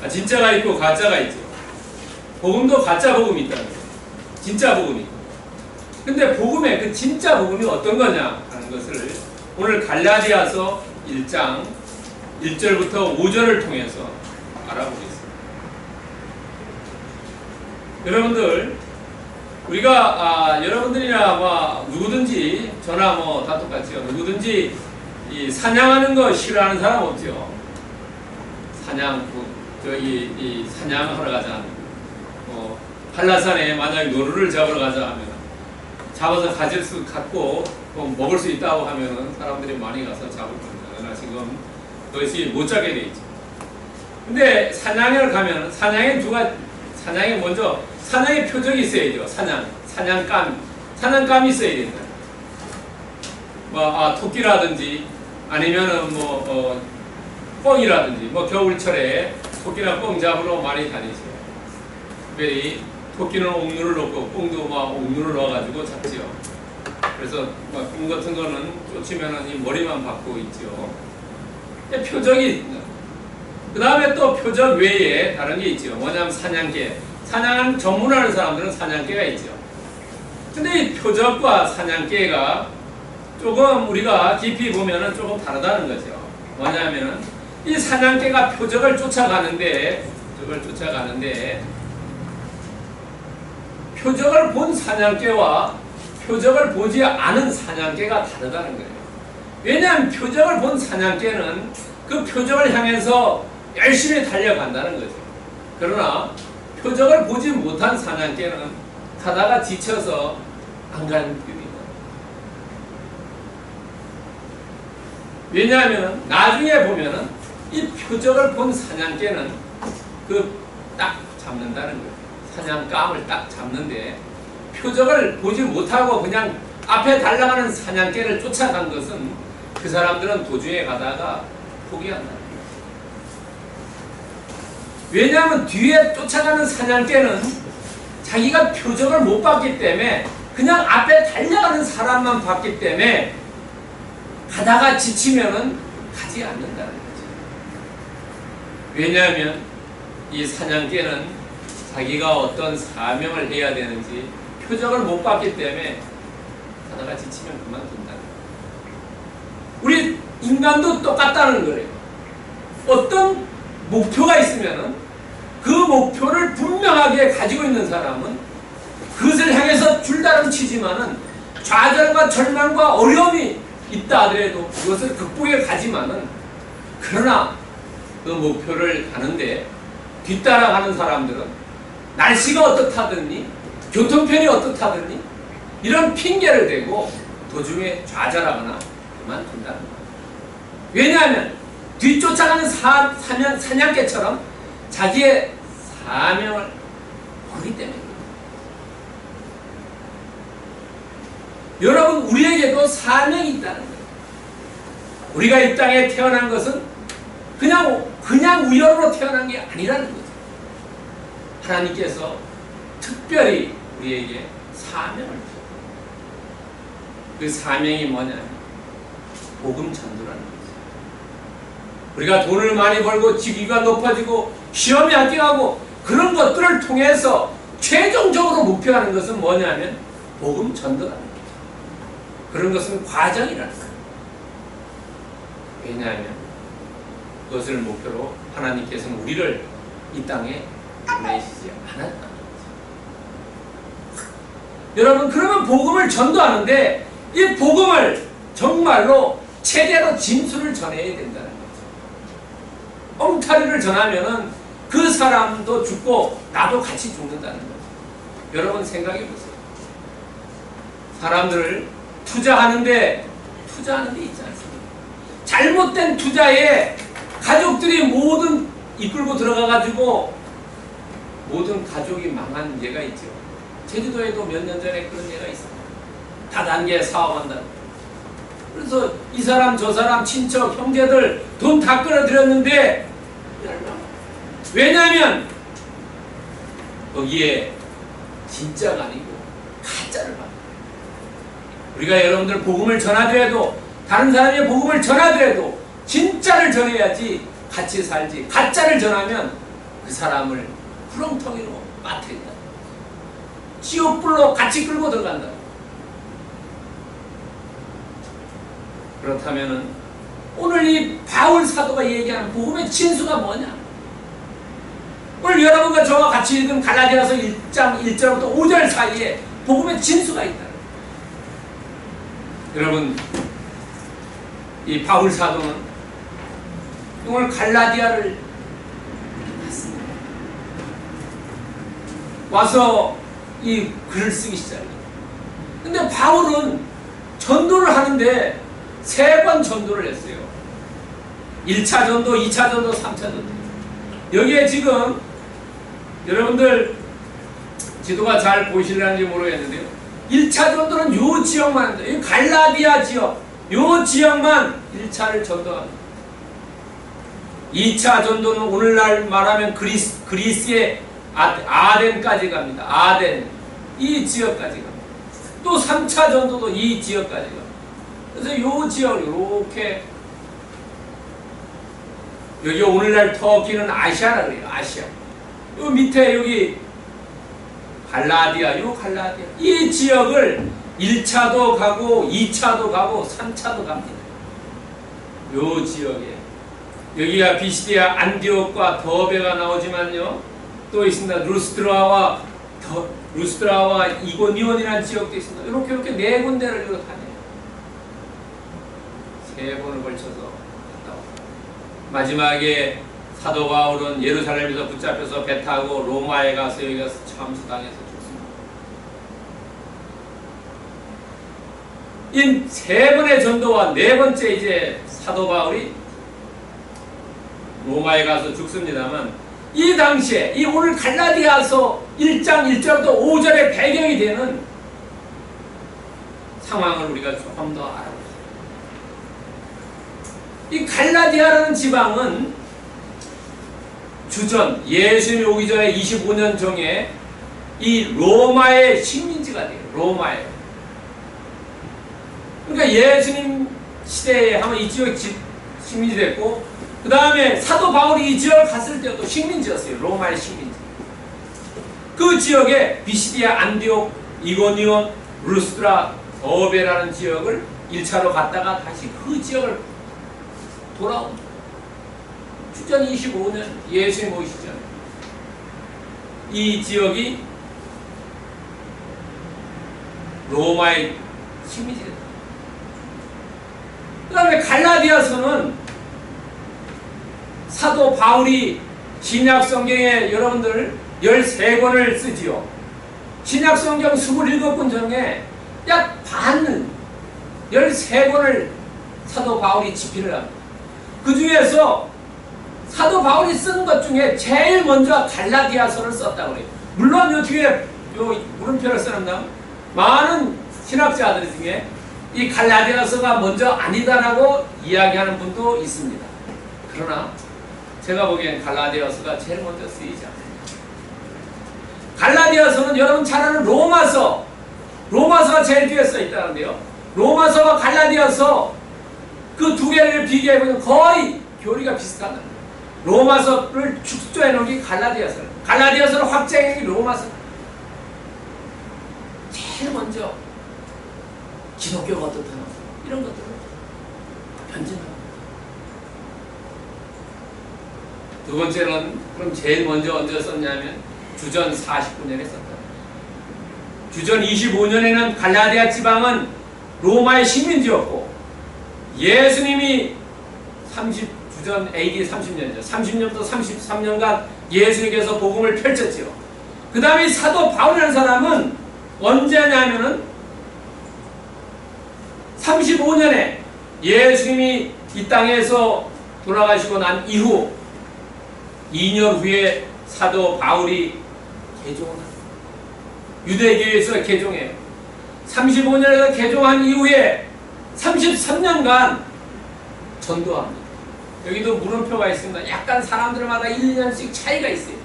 진짜가 있고 가짜가 있죠. 복음도 가짜 복음이 있다는 거예요. 진짜 복음이 있고. 근데 복음의 그 진짜 복음이 어떤 거냐 하는 것을 오늘 갈라디아서 1장 1절부터 5절을 통해서 알아보겠습니다. 여러분들, 우리가 여러분들이나 누구든지 저나 다 똑같죠. 누구든지 이 사냥하는 거 싫어하는 사람 없죠. 사냥하러 가자. 한라산에 만약에 노루를 잡으러 가자 하면 잡아서 갖고 먹을 수 있다고 하면은 사람들이 많이 가서 잡을 겁니다. 그러나 지금 그것이 못 잡게 돼 있죠. 근데 사냥을 가면 사냥에 먼저 사냥의 표적이 있어야죠. 사냥감이 있어야 된다. 토끼라든지 아니면은 꿩이라든지 겨울철에 토끼나 꿩 잡으러 많이 다니죠. 특별히 토끼는 옥류를 넣고 꿩도 옥류를 넣어가지고 잡지요. 그래서 꿩 같은 거는 쫓으면은 이 머리만 박고 있죠. 표적이 그 다음에 또 표적 외에 다른 게 있죠. 뭐냐면 사냥개. 사냥 전문하는 사람들은 사냥개가 있죠. 근데 이 표적과 사냥개가 조금 우리가 깊이 보면은 조금 다르다는 거죠. 뭐냐면은 이 사냥개가 표적을 쫓아가는데 표적을 본 사냥개와 표적을 보지 않은 사냥개가 다르다는 거예요. 왜냐하면 표적을 본 사냥개는 그 표적을 향해서 열심히 달려간다는 거죠. 그러나 표적을 보지 못한 사냥개는 가다가 지쳐서 안 가는 길입니다. 왜냐하면 나중에 보면은 이 표적을 본 사냥개는 딱 잡는다는 거예요. 사냥감을 딱 잡는데 표적을 보지 못하고 그냥 앞에 달려가는 사냥개를 쫓아간 것은 그 사람들은 도중에 가다가 포기한다. 왜냐하면 뒤에 쫓아가는 사냥개는 자기가 표적을 못 봤기 때문에 그냥 앞에 달려가는 사람만 봤기 때문에 가다가 지치면은 가지 않는다는 거죠. 왜냐하면 이 사냥개는 자기가 어떤 사명을 해야 되는지 표적을 못 봤기 때문에 가다가 지치면 그만둔다는 거예요. 우리 인간도 똑같다는 거예요. 어떤 목표가 있으면은 그 목표를 분명하게 가지고 있는 사람은 그것을 향해서 줄다름 치지만은 좌절과 절망과 어려움이 있다 하더라도 그것을 극복해 가지만은 그러나 그 목표를 가는데 뒤따라가는 사람들은 날씨가 어떻다더니 교통편이 어떻다더니 이런 핑계를 대고 도중에 좌절하거나 그만둔다는 거예요. 왜냐하면 뒤쫓아가는 사냥개처럼 자기의 사명을 모르기 때문입니다. 여러분, 우리에게도 사명이 있다는 거예요. 우리가 이 땅에 태어난 것은 그냥 우연으로 태어난 게 아니라는 거죠. 하나님께서 특별히 우리에게 사명을 주셨어요. 그 사명이 뭐냐면 복음 전도라는 거죠. 우리가 돈을 많이 벌고 직위가 높아지고 시험에 합격하고 그런 것들을 통해서 최종적으로 목표하는 것은 뭐냐면 복음 전도라는 거죠. 그런 것은 과정이라는 거예요. 왜냐하면 그것을 목표로 하나님께서는 우리를 이 땅에 보내시지 않았다는 거죠. 여러분, 그러면 복음을 전도하는데 이 복음을 정말로 제대로 진술을 전해야 된다는 거죠. 엉터리를 전하면은 그 사람도 죽고 나도 같이 죽는다는 거죠. 여러분 생각해 보세요. 사람들을 투자하는 데 있지 않습니까? 잘못된 투자에 가족들이 모든 이끌고 들어가가지고 모든 가족이 망한 예가 있죠. 제주도에도 몇 년 전에 그런 예가 있습니다. 다단계 사업한다. 그래서 이 사람 저 사람 친척 형제들 돈 다 끌어들였는데 왜냐하면 거기에 진짜가 아니고 가짜를 받는 거예요. 우리가 여러분들 복음을 전하더라도 다른 사람의 복음을 전하더라도 진짜를 전해야지 같이 살지. 가짜를 전하면 그 사람을 구렁텅이로 빠뜨린다. 지옥불로 같이 끌고 들어간다. 그렇다면은 오늘 이 바울 사도가 얘기하는 복음의 진수가 뭐냐? 오늘 여러분과 저와 같이 읽은 갈라디아서 1장 1절부터 5절 사이에 복음의 진수가 있다. 여러분, 이 바울 사도는 오늘 갈라디아를 갔습니다. 와서 이 글을 쓰기 시작해요. 근데 바울은 전도를 하는데 3번 전도를 했어요. 1차 전도, 2차 전도, 3차 전도. 여기에 지금 여러분들 지도가 잘 보이실는지 모르겠는데요. 1차 전도는 요 지역만 합니다. 이 갈라디아 지역, 요 지역만 1차를 전도합니다. 2차 전도는 오늘날 말하면 그리스의 아덴까지 갑니다. 아덴, 이 지역까지 갑니다. 또 3차 전도도 이 지역까지 갑니다. 그래서 요 지역을 이렇게, 여기 오늘날 터키는 아시아라 그래요. 아시아. 요 밑에 여기 갈라디아, 요 갈라디아. 이 지역을 1차도 가고 2차도 가고 3차도 갑니다. 요 지역에. 여기가 비시디아 안디옥과 더베가 나오지만요. 또 있습니다. 루스드라와 이고니온이라는 지역도 있습니다. 이렇게 4군데를 이렇게 다녀요. 3번을 걸쳐서 갔다 왔다. 마지막에 사도 바울은 예루살렘에서 붙잡혀서 배 타고 로마에 가서 여기 가서 참수당해서 죽습니다. 이 3번의 전도와 4번째 이제 사도 바울이 로마에 가서 죽습니다만, 이 당시에 이 오늘 갈라디아서 1장 1절부터 5절의 배경이 되는 상황을 우리가 조금 더 알아보자. 이 갈라디아라는 지방은 주전 예수님이 오기 전에 25년 전에 이 로마의 식민지가 돼요. 로마에. 그러니까 예수님 시대에 하면 이 지역이 식민지 됐고, 그 다음에 사도 바울이 이 지역을 갔을 때도 식민지였어요. 로마의 식민지. 그 지역에 비시디아 안디옥, 이고니온, 루스드라, 더베라는 지역을 1차로 갔다가 다시 그 지역을 돌아옵니다. 주전 25년 예수님 오시기 전에 이 지역이 로마의 식민지가 됩니다. 그 다음에 갈라디아서는 사도 바울이 신약성경에 여러분들 13권을 쓰지요. 신약성경 27권 중에 약 반은 13권을 사도 바울이 집필을 합니다. 그 중에서 사도 바울이 쓴 것 중에 제일 먼저 갈라디아서를 썼다고 해요. 물론 요 뒤에 요 물음표를 써놓는다. 많은 신학자들 중에 이 갈라디아서가 먼저 아니다라고 이야기하는 분도 있습니다. 그러나 제가 보기엔 갈라디아서가 제일 먼저 쓰이지 않습니다. 갈라디아서는 여러분 잘 아는 로마서가 제일 뒤에 써 있다는데요. 로마서와 갈라디아서 그 2개를 비교해보면 거의 교리가 비슷하다. 로마서를 축소해 놓은 게 갈라디아서를, 갈라디아서를 확장해 놓은 게 로마서. 제일 먼저 기독교가 어떻다나 이런 것들을 변증하고, 두 번째는 그럼 제일 먼저 언제 썼냐면 주전 49년에 썼다. 주전 25년에는 갈라디아 지방은 로마의 식민지였고, 예수님이 주전 AD 30년이죠. 30년부터 33년간 예수님께서 복음을 펼쳤지요. 그 다음에 사도 바울이라는 사람은 언제냐면은 35년에 예수님이 이 땅에서 돌아가시고 난 이후 2년 후에 사도 바울이 개종합니다. 유대교에서 개종해요. 35년에서 개종한 이후에 33년간 전도합니다. 여기도 물음표가 있습니다. 약간 사람들마다 1년씩 차이가 있어요.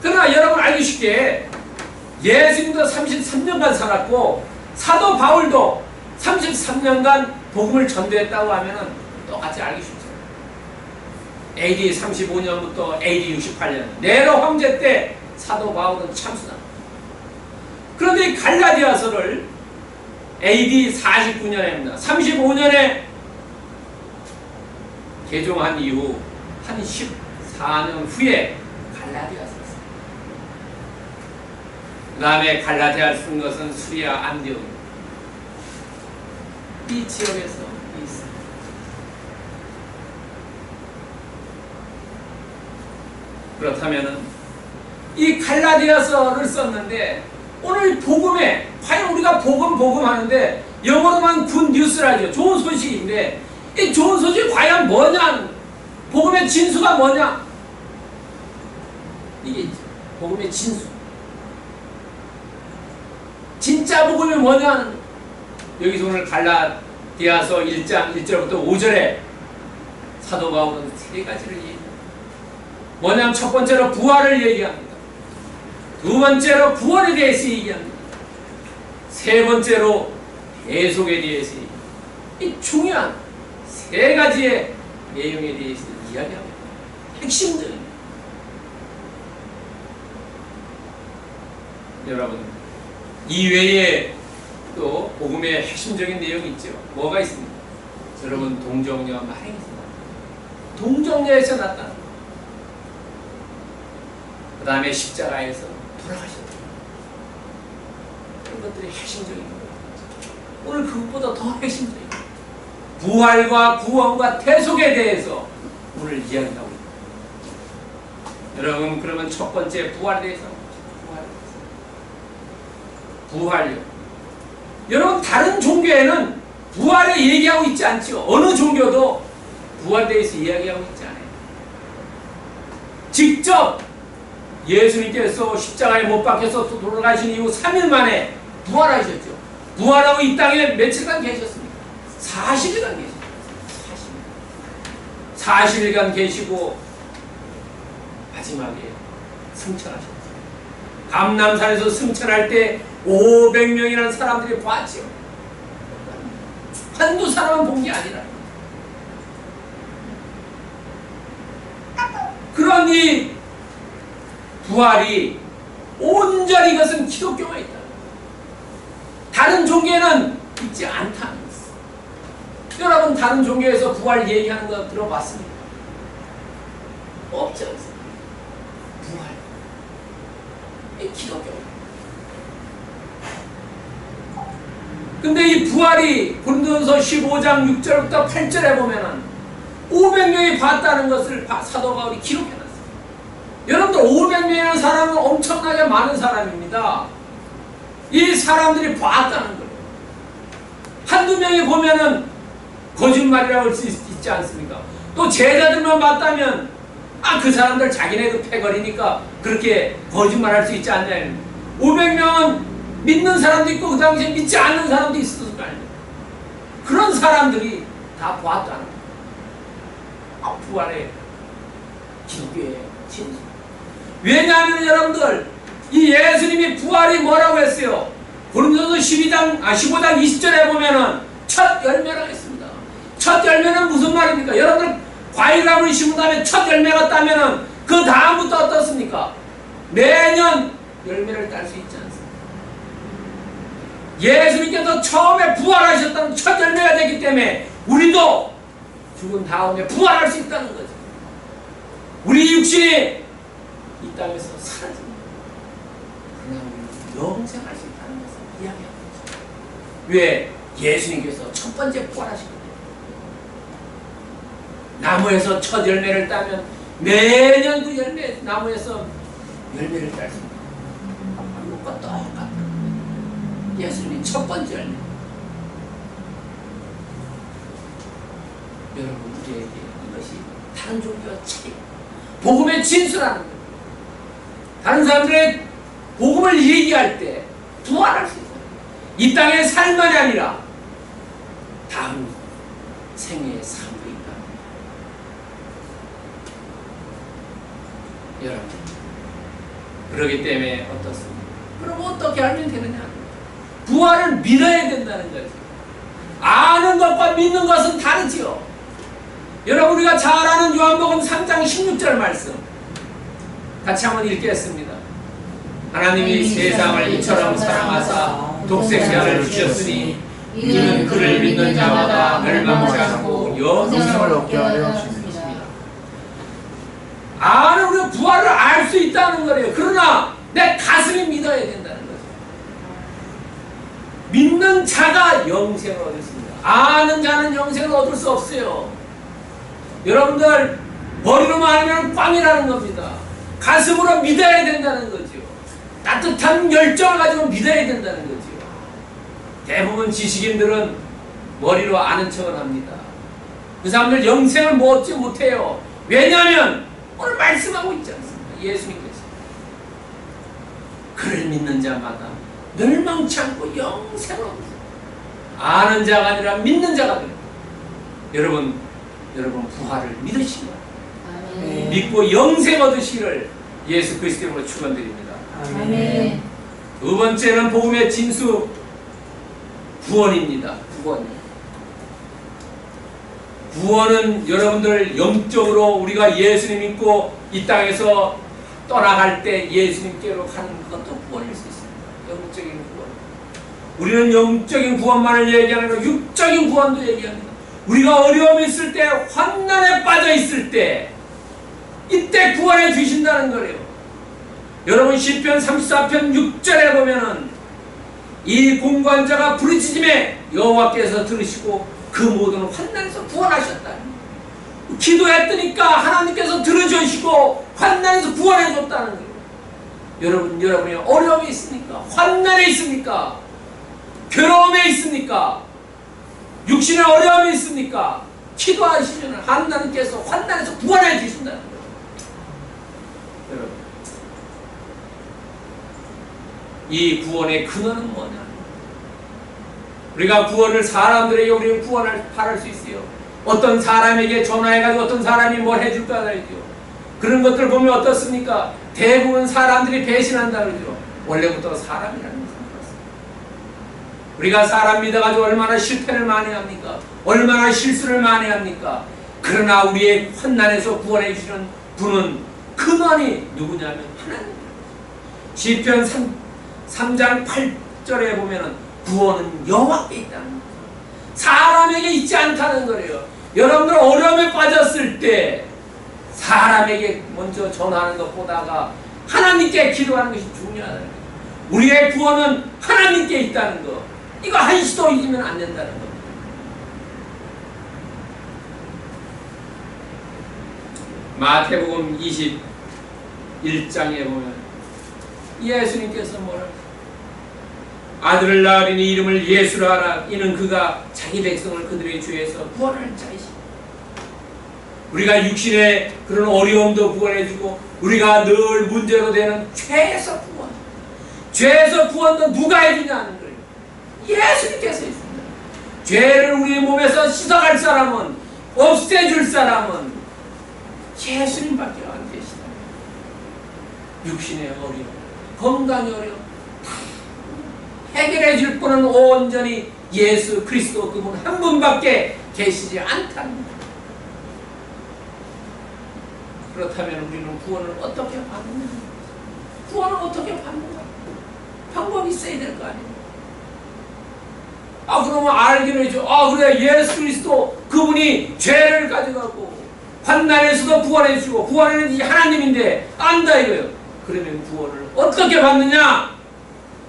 그러나 여러분 알기 쉽게 예수님도 33년간 살았고 사도 바울도 33년간 복음을 전도했다고 하면 똑같이 알기 쉽죠. AD 35년부터 AD 68년 네로 황제 때 사도 바울은 참수다. 그런데 이 갈라디아서를 AD 49년입니다. 35년에 개종한 이후 한 14년 후에 갈라디아서를 썼어요. 그 다음에 갈라디아를 쓴 것은 수리아 안디옥입니다. 이 지역에서 있어요. 그렇다면은 이 갈라디아서를 썼는데 오늘 복음에 과연 우리가 복음 하는데 영어로만 굿 뉴스라죠. 좋은 소식인데 이 좋은 소식이 과연 뭐냐? 복음의 진수가 뭐냐? 이게 복음의 진수. 진짜 복음이 뭐냐? 여기서 오늘 갈라디아서 1장 1절부터 5절에 사도 바울은 세 가지를 얘기합니다. 뭐냐면 첫 번째로 부활을 얘기합니다. 두 번째로 구원에 대해서 얘기합니다. 세 번째로 계속에 대해서 얘기합니다. 이 중요한 세 가지의 내용에 대해서 이야기합니다. 핵심적인. 여러분, 이외에 또 복음의 핵심적인 내용이 있죠. 뭐가 있습니까? 여러분, 동정녀와 말행이 있습니다. 동정녀에서 나타납니다. 그 다음에 십자가에서 돌아가셨다. 이런 것들이 핵심적인 거예요. 오늘 그것보다 더 핵심적인 거예요. 부활과 구원과 대속에 대해서 오늘 이야기하고 있습니다. 여러분, 그러면 첫 번째 부활에 대해서 부활요. 여러분, 다른 종교에는 부활에 얘기하고 있지 않죠. 어느 종교도 부활에 대해서 이야기하고 있지 않아요. 직접 예수님께서 십자가에 못 박혀서 또 돌아가신 이후 3일 만에 부활하셨죠. 부활하고 이 땅에 며칠간 계셨습니까? 40일간 계셨어요. 40일간 계시고 마지막에 승천하셨어요. 감람산에서 승천할 때 500명이라는 사람들이 봤죠. 한두 사람은 본 게 아니라. 그러니 부활이 온전히 이것은 기독교가 있다. 다른 종교에는 있지 않다는 것입니다. 여러분, 다른 종교에서 부활 얘기하는 거 들어봤습니까? 없지 않습니까? 부활. 이 기독교. 근데 이 부활이 고린도전서 15장 6절부터 8절에 보면은 500명이 봤다는 것을 사도 바울이 기록해놨어요. 여러분들 500명이라는 사람은 엄청나게 많은 사람입니다. 이 사람들이 봤다는 거예요. 한두 명이 보면은 거짓말이라고 할 수 있지 않습니까? 또 제자들만 봤다면 그 사람들 자기네 그 패거리니까 그렇게 거짓말할 수 있지 않냐. 500명은 믿는 사람도 있고 그 당시에 믿지 않는 사람도 있었을 거 아니에요. 그런 사람들이 다 보았다는 거예요. 부활의 기독교의 진수. 왜냐하면 여러분들 이 예수님이 부활이 뭐라고 했어요? 고린도전서 15장 20절에 보면은 첫 열매라고 했습니다. 첫 열매는 무슨 말입니까? 여러분들 과일나무를 심은 다음에 첫 열매가 따면은 그 다음부터 어떻습니까? 매년 열매를 딸 수 있지 않습니까? 예수님께서 처음에 부활하셨다는 첫 열매가 되기 때문에 우리도 죽은 다음에 부활할 수 있다는 거죠. 우리 육신이 이 땅에서 사라집니다. 그러나 우리는 영생할 수 있다는 것을 이야기하는 거죠. 왜? 예수님께서 첫 번째 부활하시거든요. 나무에서 첫 열매를 따면 매년 그 열매, 나무에서 열매를 딸 수 있습니다. 그것과 똑같다. 예수님이 첫 번째 열매. 여러분, 우리에게 이것이 다른 종교와 차이, 복음의 진수라는 거예요. 다른 사람들의 복음을 얘기할 때 부활할 수 있어요. 이 땅의 삶만이 아니라 다음 생애의 삶도 있다. 여러분, 그러기 때문에 어떻습니까? 그럼 어떻게 알면 되느냐? 부활을 믿어야 된다는 거죠. 아는 것과 믿는 것은 다르지요. 여러분 우리가 잘 아는 요한복음 3장 16절 말씀 같이 한번 읽겠습니다. 하나님이 세상을 이처럼 사랑하사 독생자를 주셨으니 이는 그를 믿는 자마다 멸망치 않고 영생을 얻게 하려 하십니다. 아는 우리가 부활을 알 수 있다는 거예요. 그러나 내 가슴이 믿어야 된다는 거죠. 믿는 자가 영생을 얻습니다. 아는 자는 영생을 얻을 수 없어요. 여러분들 머리로만 하면 꽝이라는 겁니다. 가슴으로 믿어야 된다는 거죠. 따뜻한 열정을 가지고 믿어야 된다는 거죠. 대부분 지식인들은 머리로 아는 척을 합니다. 그 사람들 영생을 얻지 못해요. 왜냐하면 오늘 말씀하고 있지 않습니까? 예수님께서 그를 믿는 자마다 멸망치 않고 영생을 얻습니다. 아는 자가 아니라 믿는 자가 됩니다. 여러분 부활을 믿으시기 바랍니다. 믿고 영생 얻으시기를 예수 그리스도로 축원드립니다. 아멘. 두 번째는 복음의 진수 구원입니다. 구원은 여러분들 영적으로 우리가 예수님 믿고 이 땅에서 떠나갈 때 예수님께로 가는 것도 구원일 수 있습니다. 영적인 구원. 우리는 영적인 구원만을 얘기하는 육적인 구원도 얘기합니다. 우리가 어려움이 있을 때, 환난에 빠져 있을 때, 이때 구원해 주신다는 거예요. 여러분 시편 34편 6절에 보면은 이 공관자가 부르짖음에 여호와께서 들으시고 그 모든 환난에서 구원하셨다. 기도했더니까 하나님께서 들어주시고 환난에서 구원해 줬다는 거예요. 여러분이 어려움이 있습니까? 환난에 있습니까? 괴로움에 있습니까? 육신의 어려움이 있습니까? 기도하시면 하나님께서 환난에서 구원해 주신다는 거예요. 여러분, 이 구원의 근원은 뭐냐? 우리가 구원을 사람들에게 우리는 구원을 바랄 수 있어요. 어떤 사람에게 전화해가지고 어떤 사람이 뭘 해줄까 알죠. 그런 것들 보면 어떻습니까? 대부분 사람들이 배신한다 그러죠. 원래부터 사람이라는 것은 그렇습니다. 우리가 사람 믿어가지고 얼마나 실패를 많이 합니까? 얼마나 실수를 많이 합니까? 그러나 우리의 환난에서 구원해 주시는 분은 근원이 누구냐면 하나님. 시편 3장 8절에 보면은 구원은 여호와께 있다는 거예요. 사람에게 있지 않다는 거예요. 여러분들 어려움에 빠졌을 때 사람에게 먼저 전하는 것보다가 하나님께 기도하는 것이 중요하다는 거예요. 우리의 구원은 하나님께 있다는 거. 이거 한시도 잊으면 안 된다는 겁니다. 마태복음 21장에 보면 예수님께서 뭐라고 아들을 낳으리니 이름을 예수라 하라. 이는 그가 자기 백성을 그들의 죄에서 구원할 자이시다. 우리가 육신의 그런 어려움도 구원해주고 우리가 늘 문제로 되는 죄에서 구원. 죄에서 구원도 누가 해주냐는 거예요. 예수님께서 있습니다. 죄를 우리 몸에서 씻어갈 사람은, 없애줄 사람은 예수님밖에 안 계시다. 육신의 어려움, 건강의 어려움 해결해 줄 분은 온전히 예수 그리스도 그분 한 분밖에 계시지 않다는 것. 그렇다면 우리는 구원을 어떻게 받느냐? 구원을 어떻게 받는가? 방법이 있어야 될 거 아니에요? 그러면 알기로 해줘. 그래, 예수 그리스도 그분이 죄를 가져가고 환난에서도 구원해 주시고 구원하는 하나님인데 안다 이거예요. 그러면 구원을 어떻게 받느냐?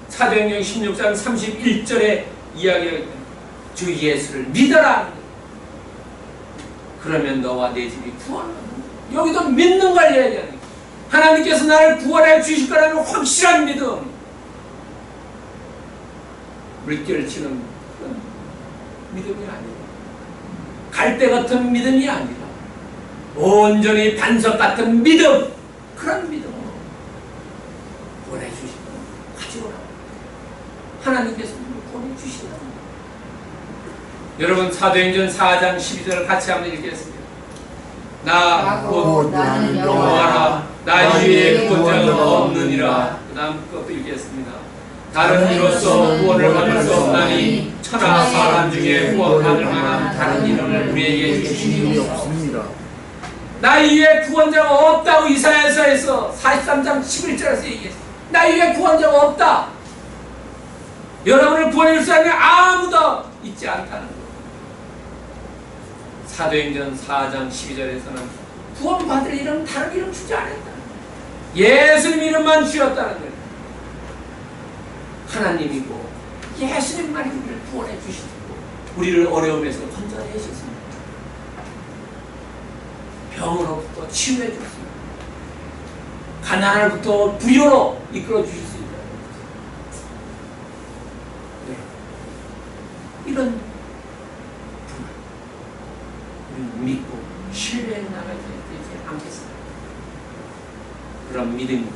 사도행전 16장 31절에 이야기하기 주 예수를 믿어라. 그러면 너와 내 집이 구원을 받는다. 여기도 믿는 걸 얘기하는 거예요. 하나님께서 나를 구원해 주실 거라는 확실한 믿음. 물결치는 그런 믿음이 아니라 갈대 같은 믿음이 아니라 온전히 반석 같은 믿음. 그런 믿음으로 구원해 주실 거라고 가지고 나와. 하나님께서 구원해 주신다. 여러분 사도행전 4장 12절을 같이 한번 읽겠습니다. 나 곧 나는 여호와라 나 위에 구원자가 없느니라. 그 다음 것도 읽겠습니다. 다른 이로써 구원을 받을 수 없나니 천하 사람 중에 구원받을 만한 다른 이름을 우리에게 주신 이유 없습니다. 나 이외에 구원자가 없다고 이사야서에서 43장 11절에서 얘기했어. 나 이외에 구원자가 없다. 여러분을 구원해 줄 사람이 아무도 있지 않다는 거. 사도행전 4장 12절에서는 구원받을 이름 다른 이름 주지 않았다. 예수님 이름만 주었다는 거예요. 하나님이고 예수님만이 우리를 구원해 주시고 우리를 어려움에서 건져내 주셨습니다. 병으로부터 치유해 주셨습니다. 가난으로부터 부여로 이끌어 주셨습니다. 네. 이런 분을 우리는 믿고 신뢰해 나가야 되지 않겠습니까? 그런 믿음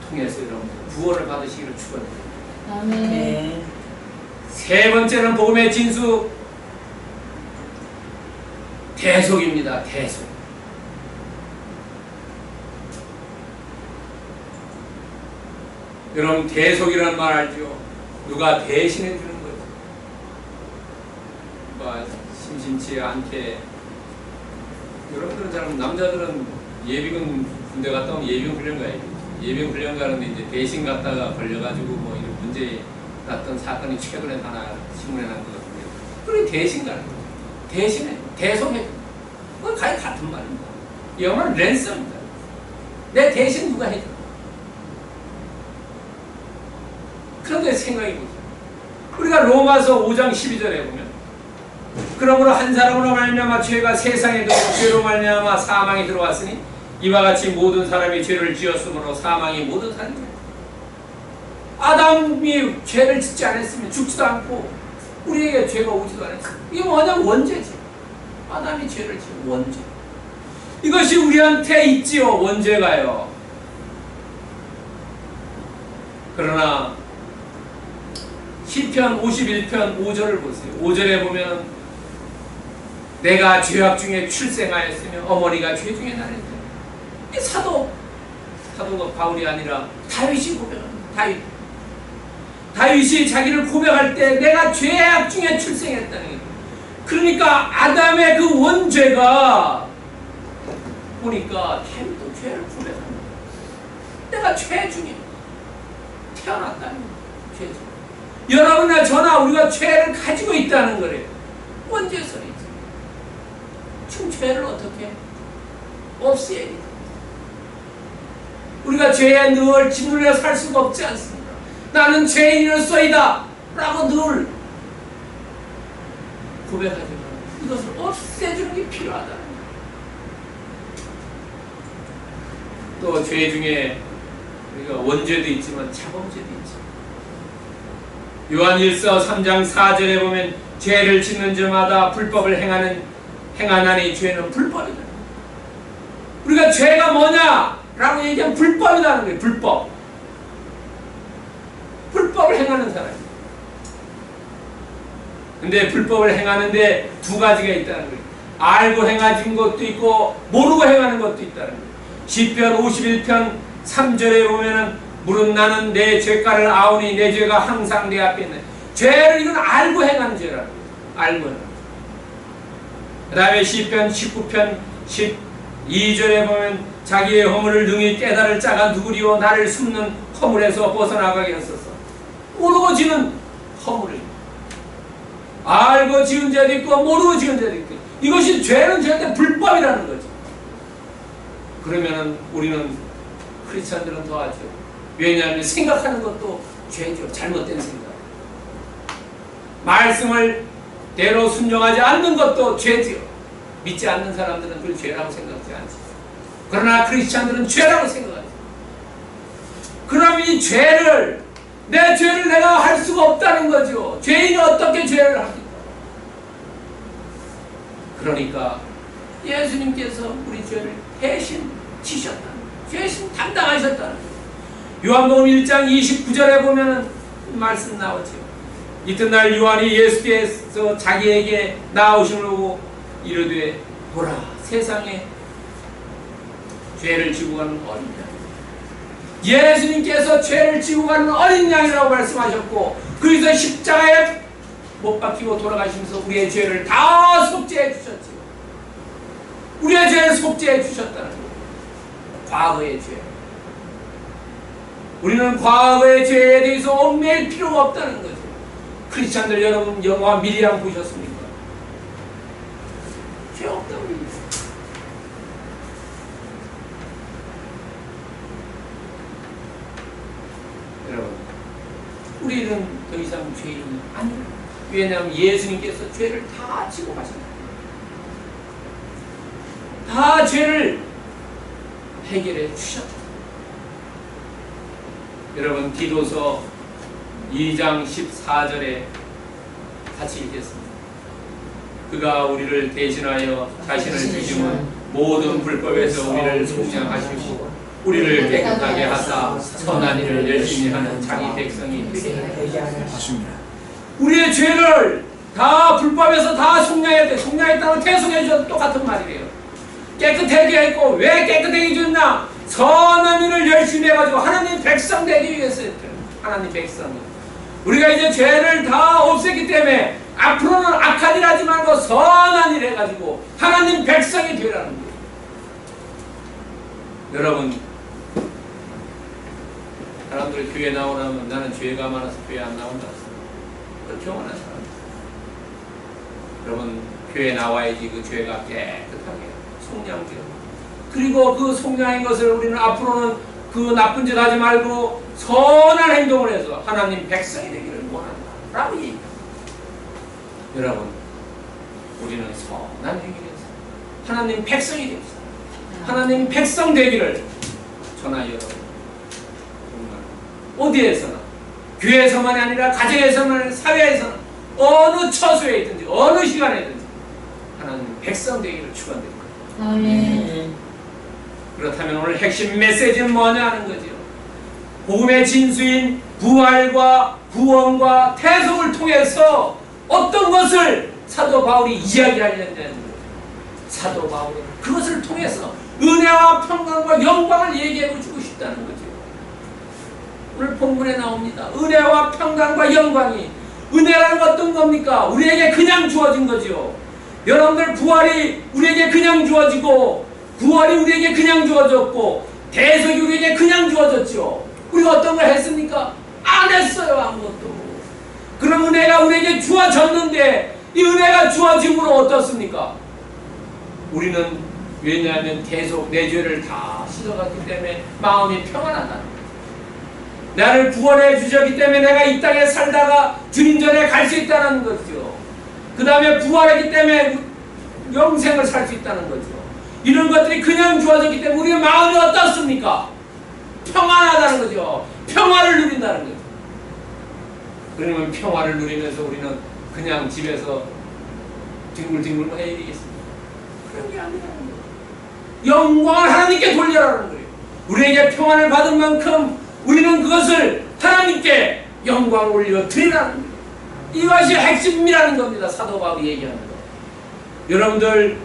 통해서 여러분들 구원을 받으시기를 축원합니다. 아멘. 세 번째는 복음의 진수 대속입니다. 대속. 여러분 대속이라는 말 알죠? 누가 대신해 주는 거죠. 뭐 심심치 않게 여러분들은 잘 남자들은 예비군 군대 갔다 오면 예비군 훈련 가야죠. 예비군 훈련 가는데 이제 대신 갔다가 걸려가지고 뭐 이런 문제 났던 사건이 최근에 하나 신문에 난 것 같은데 그래 대신 가는 거죠. 대신에 대속해. 그건 거의 같은 말입니다. 이 영어는 랜섬입니다. 내 대신 누가 해줘. 그런데 생각해보세요. 우리가 로마서 5장 12절에 보면 그러므로 한 사람으로 말미암아 죄가 세상에 들어오고 죄로 말미암아 사망이 들어왔으니 이와 같이 모든 사람이 죄를 지었으므로 사망이 모든 사람이다. 아담이 죄를 짓지 않았으면 죽지도 않고 우리에게 죄가 오지도 않았어. 이게 뭐냐면 원죄지. 아담이 죄를 지은 원죄. 이것이 우리한테 있지요. 원죄가요. 그러나 시편 51편 5절을 보세요. 5절에 보면 내가 죄악 중에 출생하였으며 어머니가 죄 중에 나랬다. 이 사도가 바울이 아니라 다윗이 고백합니다. 다윗이 자기를 고백할 때 내가 죄악 중에 출생했다는 거예요. 그러니까 아담의 그 원죄가 보니까 다윗도 죄를 고백합니다. 내가 죄 중에 태어났다는 거예요. 죄 중에. 여러분이나 저나 우리가 죄를 가지고 있다는 거래요. 원죄설이죠. 지금 죄를 어떻게 없애야 돼? 우리가 죄에 늘 짓눌려 살 수가 없지 않습니까? 나는 죄인으로서이다 라고 늘 고백하지만 이것을 없애주는 게 필요하다. 또 죄 중에 우리가 원죄도 있지만 자범죄도 있죠. 요한일서 3장 4절에 보면 죄를 짓는 자마다 불법을 행하나니 죄는 불법이다. 우리가 죄가 뭐냐라고 얘기하면 불법이라는 거예요. 불법을 행하는 사람이에요. 근데 불법을 행하는데 두 가지가 있다는 거예요. 알고 행하는 것도 있고 모르고 행하는 것도 있다는 거예요. 시편 51편 3절에 보면은 물은 나는 내 죄가를 아오니 내 죄가 항상 내 앞에 있네. 죄를 이건 알고 행하는 죄라는 거예요. 알고 행하는. 그 다음에 시편 19편 12절에 보면 자기의 허물을 능히 깨달을 자가 누구리요 나를 숨는 허물에서 벗어나가게 하소서. 모르고 지은 허물을 알고 지은 죄도 있고 모르고 지은 죄도 있고 이것이 죄는 절대 불법이라는 거죠. 그러면은 우리는 크리스찬들은 더하죠. 왜냐하면 생각하는 것도 죄죠. 잘못된 생각. 말씀을 대로 순종하지 않는 것도 죄지요. 믿지 않는 사람들은 그걸 죄라고 생각하지 않지. 그러나 크리스찬들은 죄라고 생각하죠. 그럼 이 죄를 내 죄를 내가 할 수가 없다는 거죠. 죄인이 어떻게 죄를 합니까? 그러니까 예수님께서 우리 죄를 대신 지셨다는 거예요. 대신 담당하셨다는 거예요. 요한복음 1장 29절에 보면은 말씀 나오죠. 이튿날 요한이 예수께서 자기에게 나오심을 보고 이르되 보라 세상에 죄를 지고 가는 어린 양. 예수님께서 죄를 지고 가는 어린 양이라고 말씀하셨고 그래서 십자가에 못 박히고 돌아가시면서 우리의 죄를 다 속죄해 주셨지요. 우리의 죄를 속죄해 주셨다는 거예요. 과거의 죄. 우리는 과거의 죄에 대해서 얽매일 필요가 없다는 거죠. 크리스찬들 여러분 영화 미리암 보셨습니까? 죄 없다고 얘기했어요. 여러분, 우리는 더 이상 죄인이 아니에요. 왜냐하면 예수님께서 죄를 다 지고 가셨다. 다 죄를 해결해 주셨다. 여러분, 디도서 2장 14절에 같이 읽겠습니다. 그가 우리를 대신하여 자신을 주심은 모든 불법에서 우리를 속량하시고 우리를 깨끗하게 하사 선한 일을 열심히 하는 자기 백성이 되게 하십니다. 우리의 죄를 다 불법에서 다 속량해야 돼. 속량했다고 계속해 주셔도 똑같은 말이에요. 깨끗하게 했고, 왜 깨끗하게 해줬나? 선한 일을 열심히 해가지고 하나님 백성 되기 위해서 했대요. 하나님 백성이. 우리가 이제 죄를 다 없앴기 때문에 앞으로는 악한 일 하지 말고 선한 일 해가지고 하나님 백성이 되라는 거예요. 여러분, 사람들이 교회 나오라면 나는 죄가 많아서 교회 안 나온다. 그렇게 원하는 사람. 여러분, 교회 나와야지 그 죄가 깨끗하게 속량되고, 그리고 그 속량인 것을 우리는 앞으로는 그 나쁜 짓 하지 말고 선한 행동을 해서 하나님 백성이 되기를 원한다 라고 얘기합니다. 여러분, 우리는 선한 행위를 해서 하나님 백성이 됩시다. 하나님 백성 되기를 저나 여러분, 정말 어디에서나, 교회에서만이 아니라 가정에서만 아니라 사회에서나 어느 처소에 있든지 어느 시간에 있든지 하나님 백성 되기를 축원드립니다. 아멘. 그렇다면 오늘 핵심 메시지는 뭐냐 하는 거죠. 복음의 진수인 부활과 구원과 태속을 통해서 어떤 것을 사도 바울이 이야기하려는 거예요. 사도 바울은 그것을 통해서 은혜와 평강과 영광을 얘기해 주고 싶다는 거죠. 오늘 본문에 나옵니다. 은혜와 평강과 영광이, 은혜라는 건 어떤 겁니까? 우리에게 그냥 주어진 거죠. 여러분들, 부활이 우리에게 그냥 주어지고, 구원이 우리에게 그냥 주어졌고, 대속이 우리에게 그냥 주어졌죠. 우리가 어떤 걸 했습니까? 안 했어요. 아무것도. 그럼 은혜가 우리에게 주어졌는데 이 은혜가 주어짐으로 어떻습니까? 우리는 왜냐하면 계속 내 죄를 다 씻어갔기 때문에 마음이 평안하다는 거예요. 나를 구원해 주셨기 때문에 내가 이 땅에 살다가 주님 전에 갈 수 있다는 거죠. 그 다음에 부활했기 때문에 영생을 살 수 있다는 거죠. 이런 것들이 그냥 주어졌기 때문에 우리의 마음이 어떻습니까? 평안하다는 거죠. 평화를 누린다는 거죠. 그러면 평화를 누리면서 우리는 그냥 집에서 뒹굴뒹굴 해야 되겠습니까? 그런 게 아니라는 거예요. 영광을 하나님께 돌려라는 거예요. 우리에게 평안을 받은 만큼 우리는 그것을 하나님께 영광을 올려 드리라는 거예요. 이것이 핵심이라는 겁니다. 사도 바울이 얘기하는 거. 여러분들,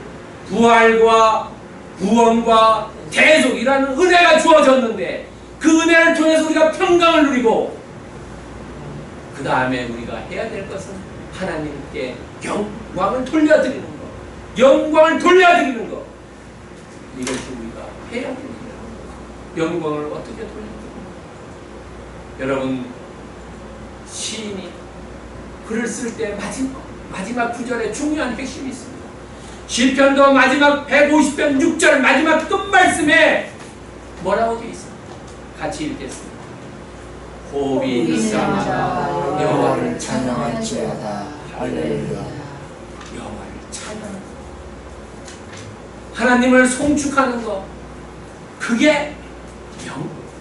부활과 구원과 대속이라는 은혜가 주어졌는데 그 은혜를 통해서 우리가 평강을 누리고, 그 다음에 우리가 해야 될 것은 하나님께 영광을 돌려드리는 것. 영광을 돌려드리는 것. 이것이 우리가 해야 되는 거예요. 영광을 어떻게 돌려드리는 거예요? 여러분, 시인이 글을 쓸 때 마지막 구절에 중요한 핵심이 있습니다. 시편도 마지막 150편 6절 마지막 끝말씀에 뭐라고 되어 있습니까? 같이 읽겠습니다. 호흡이 있사마다 여호와를 찬양할지어다. 할렐루야. 여호와를 찬양하는 것, 하나님을 송축하는 것, 그게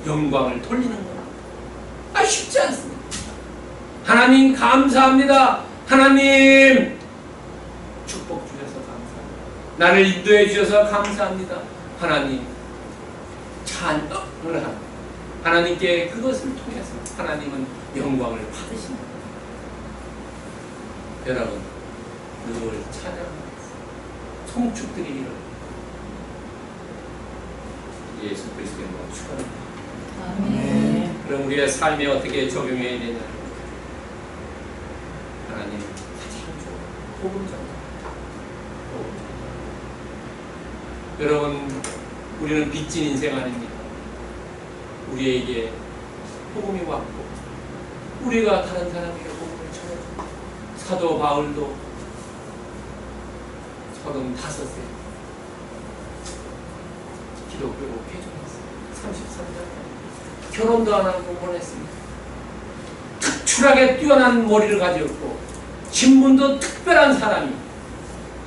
영광을 돌리는 거라. 쉽지 않습니다. 하나님 감사합니다. 하나님 축복 주셔서 감사합니다. 나를 인도해 주셔서 감사합니다. 하나님 찬양을 합니다. 하나님께 그것을 통해서 하나님은 영광을 받으십니다. 여러분, 늘 찬양합니다. 송축드리기를 예수 그리스도의 이름으로 축원합니다. 아멘. 그럼 우리의 삶에 어떻게 적용해야 되냐? 하나님, 복음 전달. 여러분, 우리는 빚진 인생 아닙니까? 우리에게 복음이 왔고 우리가 다른 사람에게 복음을 전해줍니다. 사도 바울도 35세 기독교로 개종했어요. 33년 결혼도 안 하고 보냈습니다. 특출하게 뛰어난 머리를 가졌고 신분도 특별한 사람이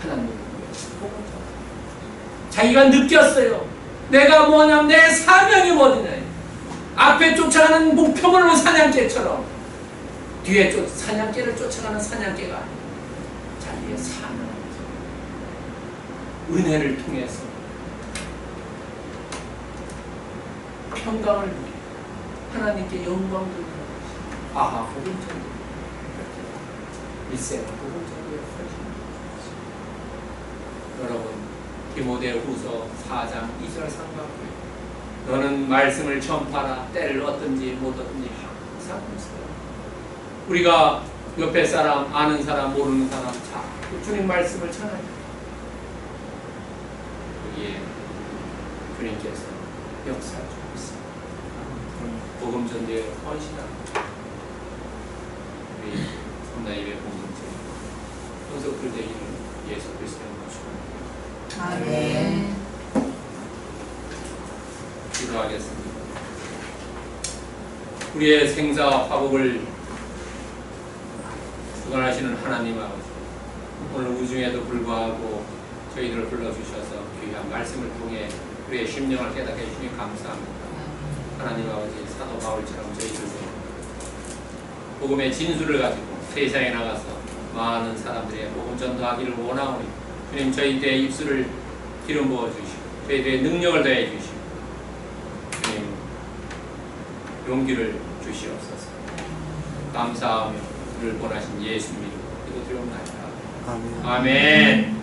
하나님을 위해서 복음을 전합니다. 자기가 느꼈어요. 내가 뭐냐면 내 사명이 뭐냐. 앞에 쫓아가는 목표물 없는 사냥개처럼 뒤에 사냥개를 쫓아가는 사냥개가 아니에요. 자기의 사명, 은혜를 통해서 평강을 누리고 하나님께 영광 돌리는 것이 아하 복음 전도 일생 복음 전도의 헌신. 여러분, 디모데후서 4장 2절 상반부에 너는 말씀을 전파하라. 때를 얻든지 못 얻든지 항상 있어요. 우리가 옆에 사람, 아는 사람, 모르는 사람 자꾸 주님 말씀을 전해요. 거기에 주님께서 역사하고 있습니다. 복음 전도에 헌신합니다. 우리 성나님의 공동체 성석들 되기를 예수 그리스도의 축원합니다. 아멘. 기도하겠습니다. 우리의 생사 화복을 주관하시는 하나님 아버지, 오늘 우중에도 불구하고 저희들을 불러주셔서 귀한 말씀을 통해 우리의 심령을 깨닫게 해주시니 감사합니다. 하나님 아버지, 사도 바울처럼 저희들도 복음의 진수를 가지고 세상에 나가서 많은 사람들의 복음 전도하기를 원하오니 주님, 저희들의 입술을 기름 부어주시고 저희들의 능력을 더해 주시고 주님 용기를 주시옵소서. 감사하며 우리를 보내신 예수님 이름으로 기도드리옵나이다. 아멘. 아멘.